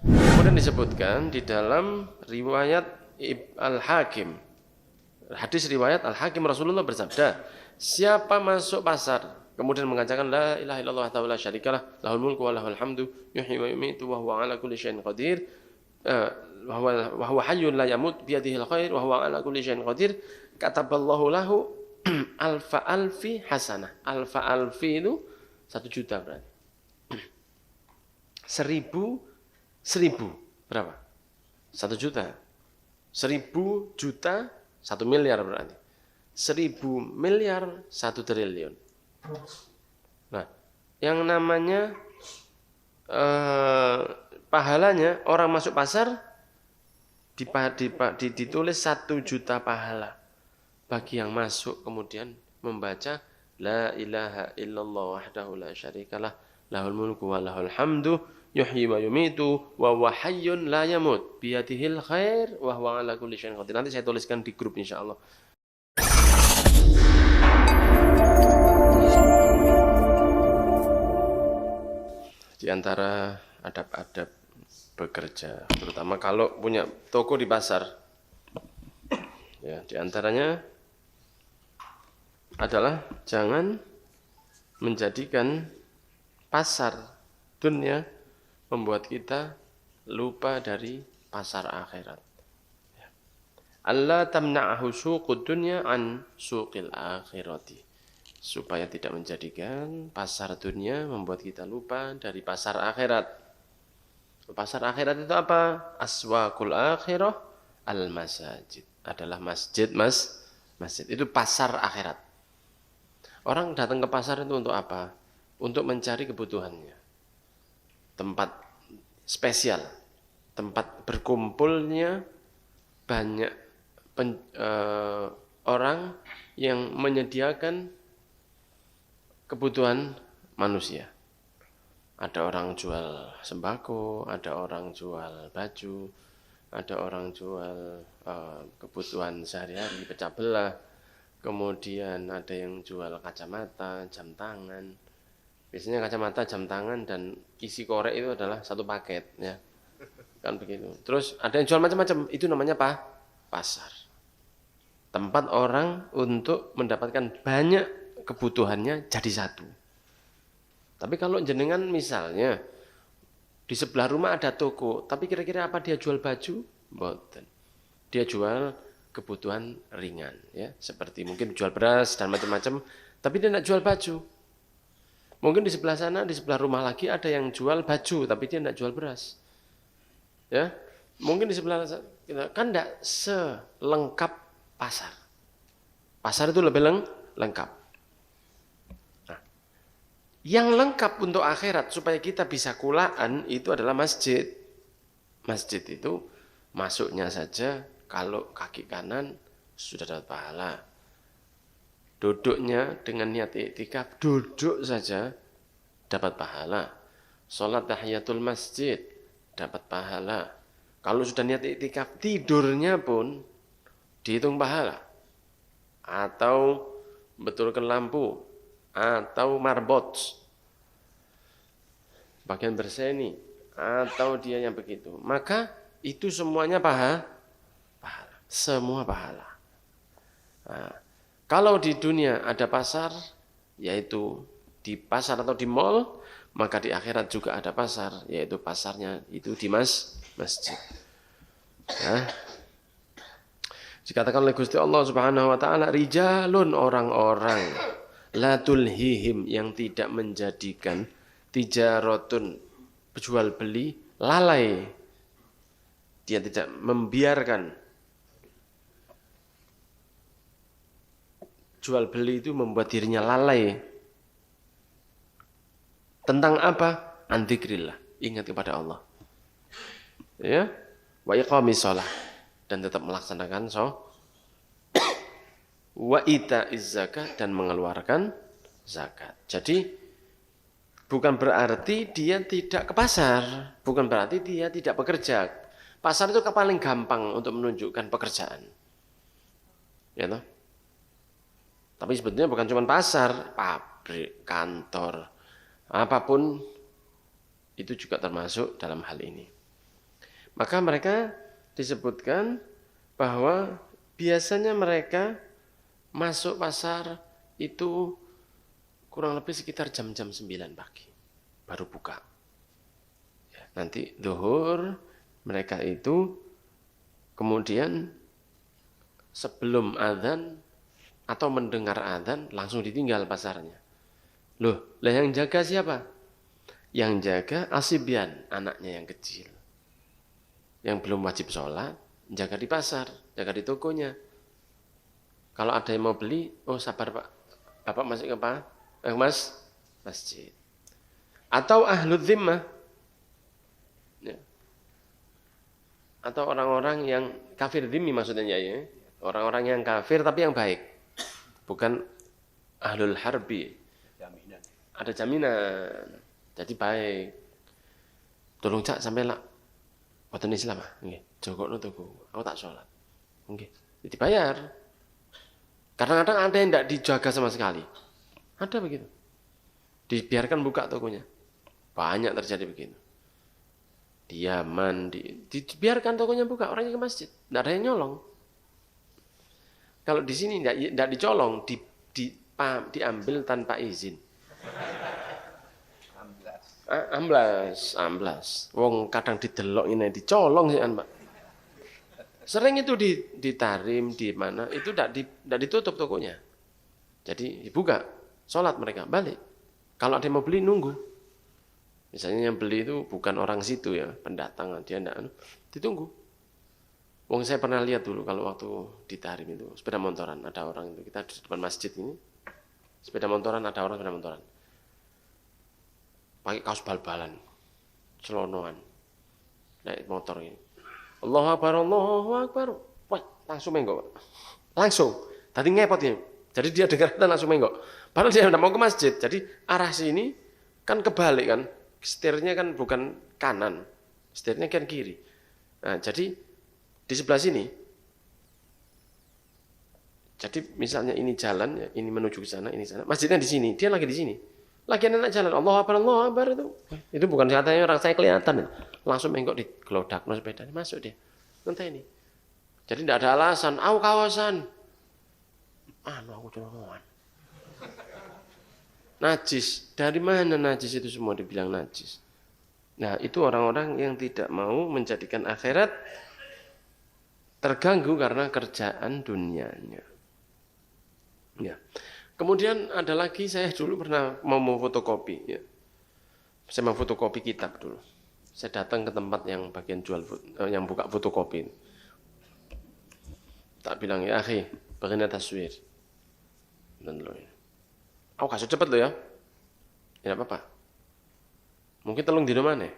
Kemudian disebutkan di dalam riwayat Al-Hakim, hadis riwayat Al-Hakim, Rasulullah bersabda, siapa masuk pasar kemudian mengajarkan la ilaha illallah wa la syarikalah lahul mulku wa lahul hamdu yuhyi wa yumiitu wa huwa ala kulli syai'in qadir wa huwa hayyun la yamut bi yadihil khair wa huwa ala kulli syai'in qadir kataballahu lahu alfa alfi hasanah. Alfa alfi itu 1 juta berarti. 1000 berapa? 1 juta. 1000 juta 1 miliar berarti. 1000 miliar 1 triliun. Nah, yang namanya pahalanya orang masuk pasar ditulis 1 juta pahala bagi yang masuk kemudian membaca la ilaha illallah wahdahu la syarikalah lahul mulku wa lahul hamdu yuhyi wa yumitu wa huwa hayyun la yamut biyadihil khair wa huwa ala kulli syai'in qadir. Nanti saya tuliskan di grup insyaallah. Di antara adab-adab bekerja, terutama kalau punya toko di pasar, ya, di antaranya adalah jangan menjadikan pasar dunia membuat kita lupa dari pasar akhirat. Allah tamna'ahu suqud dunya an suqil akhirati. Supaya tidak menjadikan pasar dunia membuat kita lupa dari pasar akhirat. Pasar akhirat itu apa? Aswaqul akhirah al-masajid. Adalah masjid. Itu pasar akhirat. Orang datang ke pasar itu untuk apa? Untuk mencari kebutuhannya. Tempat spesial. Tempat berkumpulnya banyak orang yang menyediakan kebutuhan manusia. Ada orang jual sembako, ada orang jual baju, ada orang jual kebutuhan sehari-hari, pecah belah, kemudian ada yang jual kacamata, jam tangan. Biasanya kacamata, jam tangan, dan isi korek itu adalah satu paket, ya, kan begitu. Terus ada yang jual macam-macam, itu namanya apa? Pasar. Tempat orang untuk mendapatkan banyak kebutuhannya jadi satu. Tapi kalau jenengan misalnya di sebelah rumah ada toko, tapi kira-kira apa dia jual baju? Mboten. Dia jual kebutuhan ringan, ya, seperti mungkin jual beras dan macam-macam, tapi dia tidak jual baju. Mungkin di sebelah sana, di sebelah rumah lagi ada yang jual baju, tapi dia tidak jual beras. Ya, mungkin di sebelah kan tidak selengkap pasar. Pasar itu lebih lengkap. Yang lengkap untuk akhirat supaya kita bisa kulaan itu adalah masjid. Masjid itu masuknya saja kalau kaki kanan sudah dapat pahala. Duduknya dengan niat iktikaf, duduk saja dapat pahala. Salat tahiyatul masjid dapat pahala. Kalau sudah niat iktikaf, tidurnya pun dihitung pahala. Atau betulkan lampu, atau marbot, bagian berseni, atau dia yang begitu, maka itu semuanya pahala, semua pahala. Nah, kalau di dunia ada pasar, yaitu di pasar atau di mall, maka di akhirat juga ada pasar, yaitu pasarnya itu di masjid. Nah, dikatakan oleh Gusti Allah Subhanahu wa taala, rijalun, orang-orang, la tulhihim, yang tidak menjadikan tijaratun, jual beli, lalai. Dia tidak membiarkan jual beli itu membuat dirinya lalai. Tentang apa? An dzikrillah, ingat kepada Allah. Ya, wa iqamis shalah, dan tetap melaksanakan wa ita'iz zakat, dan mengeluarkan zakat. Jadi bukan berarti dia tidak ke pasar, bukan berarti dia tidak bekerja. Pasar itu paling gampang untuk menunjukkan pekerjaan. Ya toh? Tapi sebetulnya bukan cuma pasar, pabrik, kantor, apapun itu juga termasuk dalam hal ini. Maka mereka disebutkan bahwa biasanya mereka masuk pasar itu kurang lebih sekitar jam-jam 9 pagi. Baru buka. Ya, nanti zuhur mereka itu kemudian sebelum azan atau mendengar azan langsung ditinggal pasarnya. Loh, lah yang jaga siapa? Yang jaga asibyan, anaknya yang kecil. Yang belum wajib sholat, jaga di pasar, jaga di tokonya. Kalau ada yang mau beli, oh sabar Pak, Bapak masuk ke apa? Masjid. Atau ahlul zimmah. Ya. Atau orang-orang yang kafir zimmi maksudnya ya. Orang-orang yang kafir tapi yang baik. Bukan ahlul harbi. Ada jaminan. Jadi baik. Tolong cak sampai lah. Boten Islam ah. Nggih, jogokno tuku. Aku tak sholat. Nggih, dibayar. Kadang-kadang ada yang tidak dijaga sama sekali. Ada begitu. Dibiarkan buka tokonya. Banyak terjadi begitu. Di Yaman, dibiarkan tokonya buka, orangnya ke masjid. Tidak ada yang nyolong. Kalau di sini tidak dicolong, diambil tanpa izin. Amblas. Wong kadang didelok ini dicolong sih kan, Pak. Sering itu ditarim di mana itu tidak ditutup tokonya. Jadi dibuka, sholat mereka balik. Kalau ada yang mau beli nunggu. Misalnya yang beli itu bukan orang situ ya, pendatang dia tidak ditunggu. Wong saya pernah lihat dulu kalau waktu ditarim itu sepeda motoran ada orang itu kita di depan masjid ini sepeda motoran ada orang sepeda motoran. Pakai kaos bal-balan, celonoan, naik motor ini. Allahu Akbar. Wah, langsung menggok. Langsung. Tadi ngepot ya. Jadi dia dengar dan langsung menggok. Padahal dia tidak mau ke masjid. Jadi arah sini kan kebalik kan. Setirnya kan bukan kanan. Setirnya kan kiri. Nah, jadi di sebelah sini. Jadi misalnya ini jalan, ya, ini menuju ke sana, ini sana. Masjidnya di sini, dia lagi di sini. Lagi anak jalan, Allahu Akbar itu. Itu bukan katanya orang saya kelihatan. Langsung menggok di gelodak no sepeda, masuk dia. Nanti ini. Jadi tidak ada alasan, kawasan. Aku cuma najis. Dari mana najis itu semua dibilang najis? Nah, itu orang-orang yang tidak mau menjadikan akhirat terganggu karena kerjaan dunianya. Ya. Kemudian ada lagi saya dulu pernah mau fotokopi ya. Saya mau fotokopi kitab dulu. Saya datang ke tempat yang bagian jual yang buka fotokopi. Tak bilang ya, akhi, begini taswir. Dan lo ini. Aku kasih cepet lo ya. Ya apa-apa. Mungkin telung dino mana?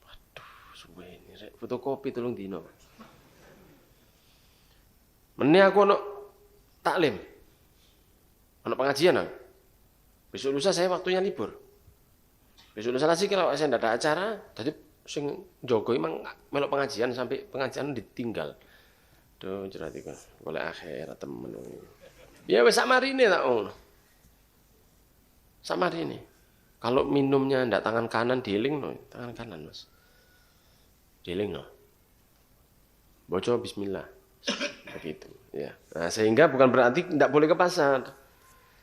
Waduh, suwe ini fotokopi telung dino. Meni aku ono taklim. Ono pengajian aku. Besok lusa saya waktunya libur. Besok lusa lagi kalau saya tidak ada acara, jadi sing jogo emang melok pengajian sampai pengajian ditinggal. Duh, jerat iku. Boleh akhirat temen. Ya wis samarine tak ngono. Samarine. Kalau minumnya ndak tangan kanan dieling no, tangan kanan, Mas. Dieling no. Baca bismillah. Begitu, ya. Nah, sehingga bukan berarti ndak boleh ke pasar.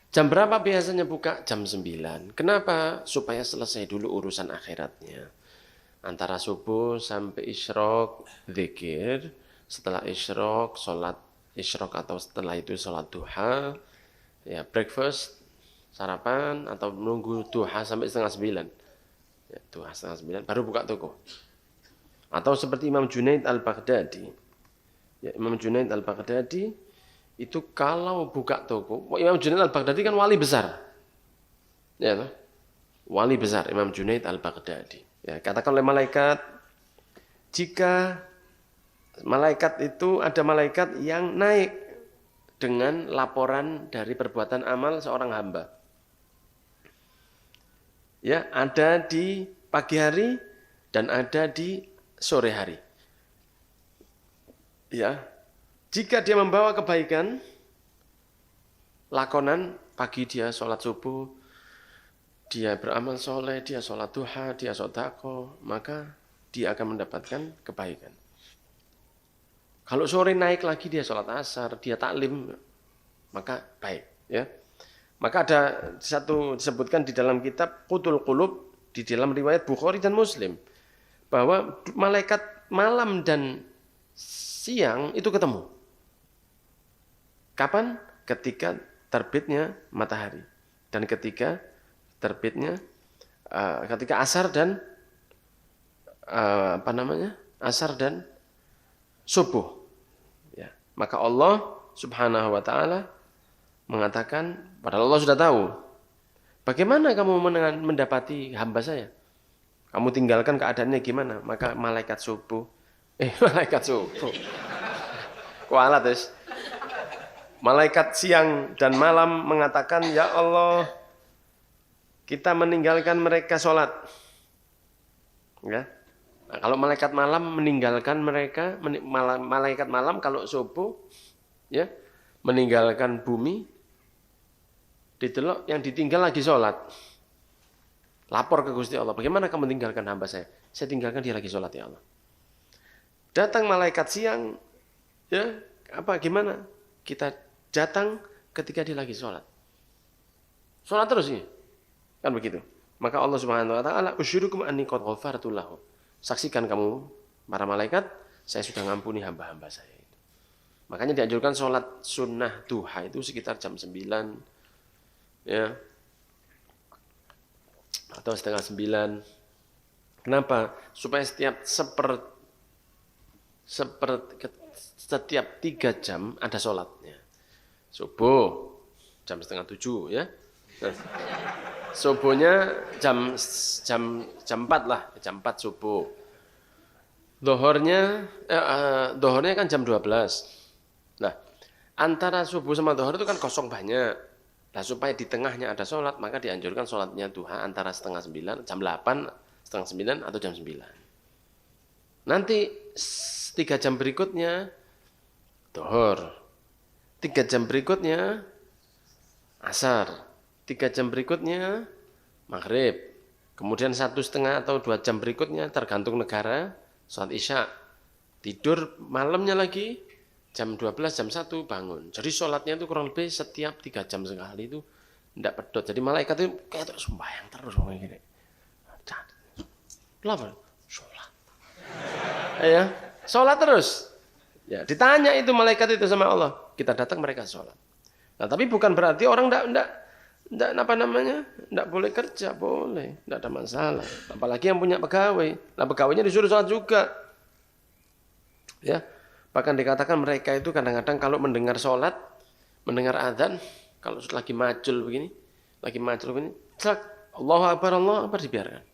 Jam berapa biasanya buka? Jam 9. Kenapa? Supaya selesai dulu urusan akhiratnya. Antara subuh sampai isyraq, zikir. Setelah isyraq, sholat isyraq atau setelah itu sholat duha. Ya, breakfast, sarapan, atau menunggu duha sampai setengah 9. Ya, duha setengah 9, baru buka toko. Atau seperti Imam Junaid al-Baghdadi. Ya, Imam Junaid al-Baghdadi itu kalau buka toko, Imam Junaid al-Baghdadi kan wali besar. Ya, wali besar Imam Junaid al-Baghdadi. Ya, katakan oleh malaikat, jika malaikat itu ada malaikat yang naik dengan laporan dari perbuatan amal seorang hamba. Ya, ada di pagi hari dan ada di sore hari. Ya, jika dia membawa kebaikan, lakonan pagi dia sholat subuh, dia beramal soleh, dia sholat duha, dia sodako, maka dia akan mendapatkan kebaikan. Kalau sore naik lagi dia sholat asar, dia taklim, maka baik. Ya. Maka ada satu disebutkan di dalam kitab Qutul Qulub, di dalam riwayat Bukhari dan Muslim, bahwa malaikat malam dan siang itu ketemu. Kapan? Ketika terbitnya matahari dan ketika terbitnya ketika asar dan asar dan subuh. Ya. Maka Allah Subhanahu wa taala mengatakan, padahal Allah sudah tahu, bagaimana kamu mendapati hamba saya? Kamu tinggalkan keadaannya gimana? Maka malaikat subuh. Kualat terus. Malaikat siang dan malam mengatakan, ya Allah, kita meninggalkan mereka sholat. Ya. Nah, kalau malaikat malam meninggalkan mereka, malaikat malam kalau subuh, ya, meninggalkan bumi, didelok yang ditinggal lagi sholat. Lapor ke Gusti Allah, bagaimana kamu tinggalkan hamba saya? Saya tinggalkan dia lagi sholat, ya Allah. Datang malaikat siang, ya, gimana? Kita datang ketika dia lagi sholat. Sholat terus ya, kan begitu. Maka Allah Subhanahu wa taala, "Usyrikum anni qad ghafartu lahu." Saksikan kamu para malaikat, saya sudah ngampuni hamba-hamba saya. Makanya dianjurkan sholat sunnah duha itu sekitar jam 9, ya, atau setengah 9. Kenapa? Supaya setiap 3 jam ada sholatnya. Subuh jam setengah 7, ya. Nah, subuhnya jam 4 lah, jam 4 subuh. Dohornya kan jam 12. Nah, antara subuh sama dohor itu kan kosong banyak. Nah, supaya di tengahnya ada sholat, maka dianjurkan sholatnya duha antara setengah 9, jam 8, setengah 9 atau jam 9. Nanti 3 jam berikutnya dohor. 3 jam berikutnya asar, 3 jam berikutnya maghrib, kemudian 1,5 atau 2 jam berikutnya tergantung negara, sholat isya, tidur malamnya lagi, jam 12, jam 1 bangun. Jadi sholatnya itu kurang lebih setiap 3 jam sekali itu tidak pedot. Jadi malaikat itu kayak sembahyang terus kayak gini. Kenapa? Sholat. Ya, sholat terus. Ya, ditanya itu malaikat itu sama Allah. Kita datang mereka sholat. Nah, tapi bukan berarti orang enggak boleh kerja, boleh, enggak ada masalah. Apalagi yang punya pegawai. Nah, pegawainya disuruh sholat juga. Ya, bahkan dikatakan mereka itu kadang-kadang kalau mendengar sholat, mendengar adzan, kalau lagi macul begini, cek, Allahu Akbar dibiarkan.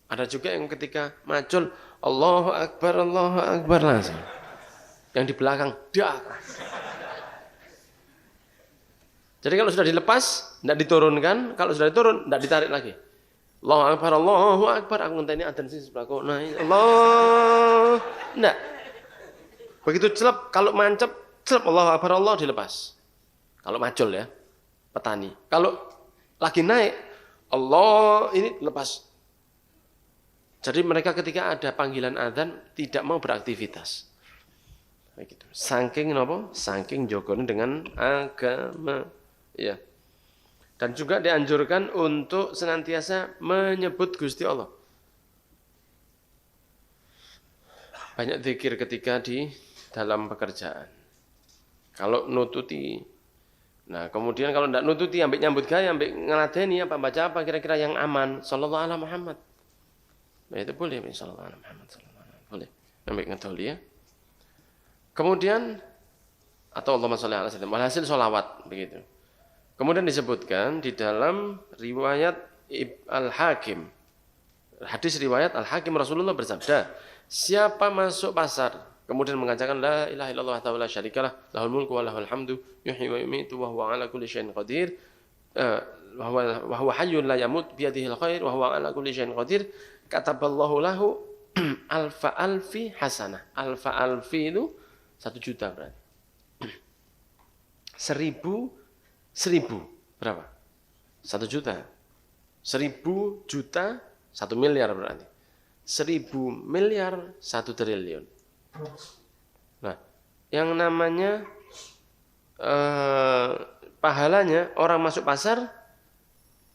Ada juga yang ketika macul, Allahu Akbar langsung. Yang di belakang, dak. Jadi kalau sudah dilepas, tidak diturunkan. Kalau sudah diturun, tidak ditarik lagi. Allahu Akbar. Aku ngenteni adzan sing sebelahku. Nah, Allah. Tidak. Begitu celep, kalau mancep, celep Allahu Akbar Allah dilepas. Kalau macul ya, petani. Kalau lagi naik, Allah ini lepas. Jadi mereka ketika ada panggilan adzan tidak mau beraktivitas. Begitu. Saking napa? Saking jogone dengan agama. Ya. Dan juga dianjurkan untuk senantiasa menyebut Gusti Allah. Banyak zikir ketika di dalam pekerjaan. Kalau nututi. Nah, kemudian kalau tidak nututi, ambek nyambut gaya, ambek ngeladeni apa baca apa kira-kira yang aman, sallallahu alaihi Muhammad. Nah, itu boleh sallallahu alaihi Muhammad, sallallahu alaihi. Boleh. Ambek ngedoli ya. Kemudian atau Allahumma sholli ala sayyidina walhasil sholawat begitu. Kemudian disebutkan di dalam riwayat Al-Hakim. Hadis riwayat Al-Hakim Rasulullah bersabda, siapa masuk pasar kemudian mengajarkan la ilaha illallah wa la syarikalah lahul mulku wa lahul hamdu yuhyi wa yumiitu wa huwa ala kulli syai'in qadir wa huwa hayyun la yamut bi yadihil khair wa huwa ala kulli syai'in qadir kataballahu lahu alfa alfi hasanah. Alfa alfi itu 1 juta berarti. 1000 berapa? 1 juta. 1000 juta 1 miliar berarti. 1000 miliar 1 triliun. Nah, yang namanya pahalanya orang masuk pasar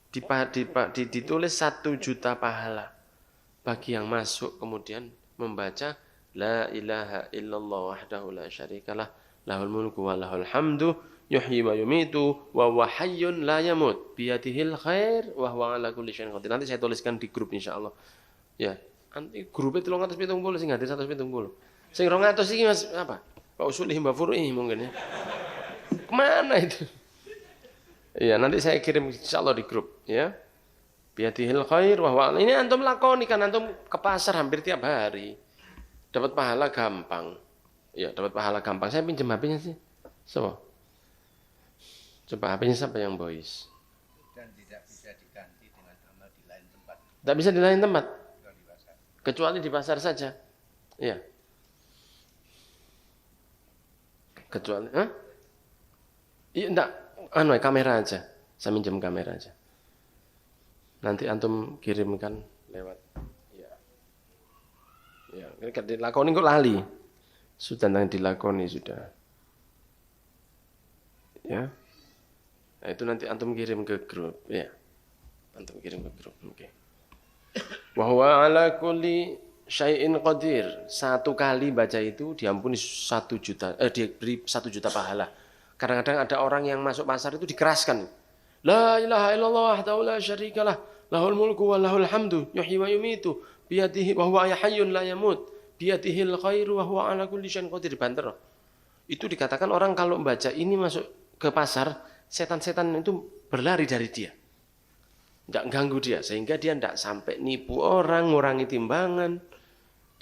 ditulis 1 juta pahala bagi yang masuk kemudian membaca la ilaha illallah wahdahu la syarikalah lahul mulku wa lahul hamdu yuhyi wa yumitu wa huwa hayyun la yamut biyadihil khair wa huwa ala kulli syai'in qadir. Nanti saya tuliskan di grup insyaallah. Ya, nanti grup itu 370 sing hadir 170. Sing 200 iki Mas apa? Pak Usulih Mbak Furui mungkin ya. Kemana itu? Iya, nanti saya kirim insyaallah di grup ya. Biyadihil khair wa huwa. Ini antum lakoni kan antum ke pasar hampir tiap hari. Dapat pahala gampang. Ya, dapat pahala gampang. Saya pinjam HP-nya sih. So. Coba HP-nya siapa yang boys? Dan tidak bisa diganti dengan amal di lain tempat. Tidak bisa di lain tempat? Kecuali di pasar saja. Iya. Kecuali, iya, enggak. Kamera aja. Saya minjem kamera aja. Nanti antum kirimkan lewat. Ya, ini dilakoni kok lali. Sudah nanti dilakoni sudah. Ya. Nah, itu nanti antum kirim ke grup, ya. Antum kirim ke grup, oke. Wa huwa ala kulli syai'in qadir. 1 kali baca itu diampuni 1 juta, diberi 1 juta pahala. Kadang-kadang ada orang yang masuk pasar itu dikeraskan. La ilaha illallah wahdahu la syarikalah, lahul mulku wa lahul hamdu, yuhyi wa yumitu, biyadihi wa huwa hayyun la yamut, biyadihil khairu wa huwa ala kulli syai'in qadir. Banter. Itu dikatakan orang kalau membaca ini masuk ke pasar, setan-setan itu berlari dari dia. Tidak ganggu dia, sehingga dia tidak sampai nipu orang, ngurangi timbangan,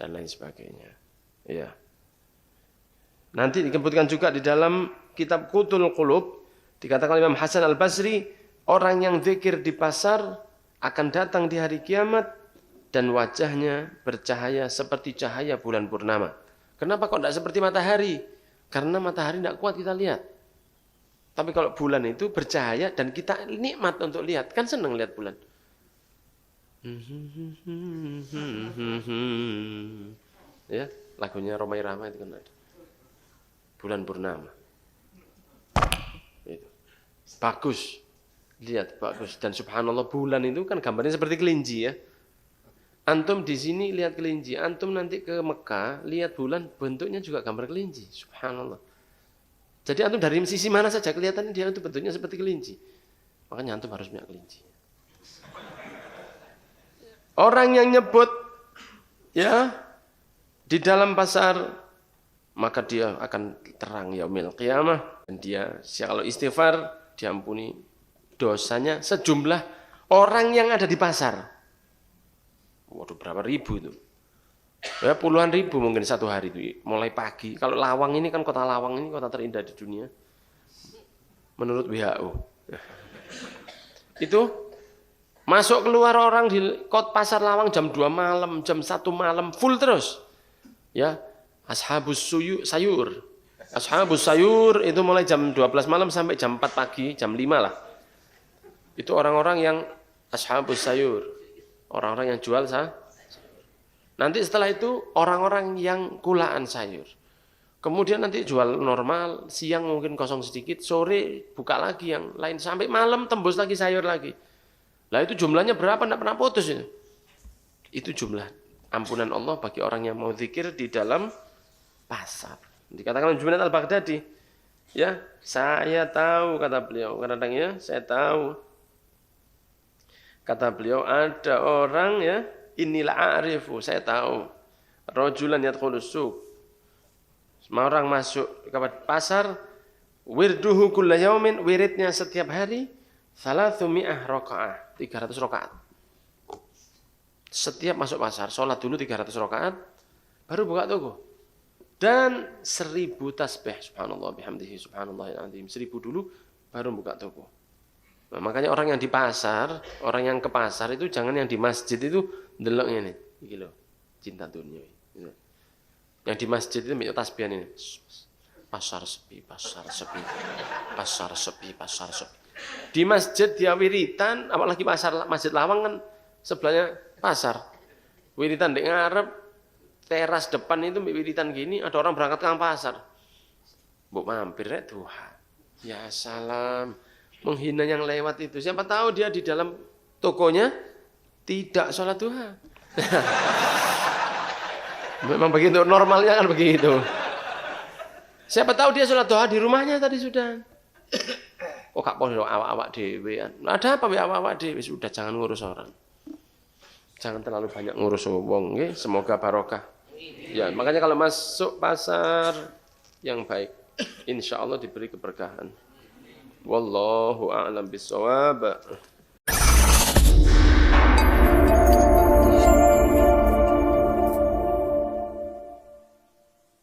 dan lain sebagainya. Ya. Nanti disebutkan juga di dalam kitab Qutul Qulub, dikatakan Imam Hasan Al-Basri, orang yang zikir di pasar akan datang di hari kiamat, dan wajahnya bercahaya seperti cahaya bulan purnama. Kenapa kok tidak seperti matahari? Karena matahari tidak kuat kita lihat. Tapi kalau bulan itu bercahaya dan kita nikmat untuk lihat. Kan senang lihat bulan. Ya, lagunya Romai Rama itu kan ada. Bulan purnama. Itu. Bagus. Lihat, bagus. Dan subhanallah bulan itu kan gambarnya seperti kelinci ya. Antum di sini lihat kelinci. Antum nanti ke Mekah, lihat bulan bentuknya juga gambar kelinci. Subhanallah. Jadi antum dari sisi mana saja kelihatan dia itu bentuknya seperti kelinci. Makanya antum harus punya kelinci. Orang yang nyebut ya di dalam pasar maka dia akan terang yaumil qiyamah dan dia kalau istighfar diampuni dosanya sejumlah orang yang ada di pasar. Waduh berapa ribu itu. Ya puluhan ribu mungkin satu hari itu mulai pagi. Kalau Lawang ini kan kota Lawang ini kota terindah di dunia menurut WHO. Itu masuk keluar orang di kota pasar Lawang jam 2 malam, jam 1 malam full terus. Ya, ashabus sayur. Ashabus sayur itu mulai jam 12 malam sampai jam 4 pagi, jam 5 lah. Itu orang-orang yang ashabus sayur. Orang-orang yang jual Nanti setelah itu orang-orang yang kulaan sayur. Kemudian nanti jual normal, siang mungkin kosong sedikit, sore buka lagi yang lain. Sampai malam tembus lagi sayur lagi. Lah itu jumlahnya berapa? Tidak pernah putus itu. Itu jumlah ampunan Allah bagi orang yang mau zikir di dalam pasar. Dikatakan Junaid Al-Baghdadi. Ya, saya tahu kata beliau. Kadang-kadang ya, saya tahu. Kata beliau ada orang ya. Inilah arifu, saya tahu. Rajulan yadkhulus suq. Semua orang masuk ke pasar, wirduhu kulla yaumin, wiridnya setiap hari 300 rakaat, 300 rakaat. Setiap masuk pasar, sholat dulu 300 rakaat, baru buka toko. Dan 1000 tasbih, subhanallah bihamdihi subhanallahil azim. 1000 dulu baru buka toko. Nah, makanya orang yang di pasar, orang yang ke pasar itu jangan yang di masjid itu delok ini, iki lho, cinta dunia. Yang di masjid itu minta tasbihan ini. Pasar sepi, pasar sepi. Pasar sepi, pasar sepi. Di masjid dia wiritan, apalagi pasar Masjid Lawang kan sebelahnya pasar. Wiritan di ngarep, teras depan itu wiritan gini, ada orang berangkat ke pasar. Mbok mampir rek duha. Ya salam. Menghina yang lewat itu. Siapa tahu dia di dalam tokonya tidak sholat duha. Memang begitu, normalnya kan begitu. Siapa tahu dia sholat duha di rumahnya tadi sudah. Kok gak podo awak-awak dhewe. Ada apa awak-awak dhewe? Sudah, jangan ngurus orang. Jangan terlalu banyak ngurus wong, nggih. Semoga barokah. Ya, makanya kalau masuk pasar yang baik, insya Allah diberi keberkahan. Wallahu a'lam bishawab.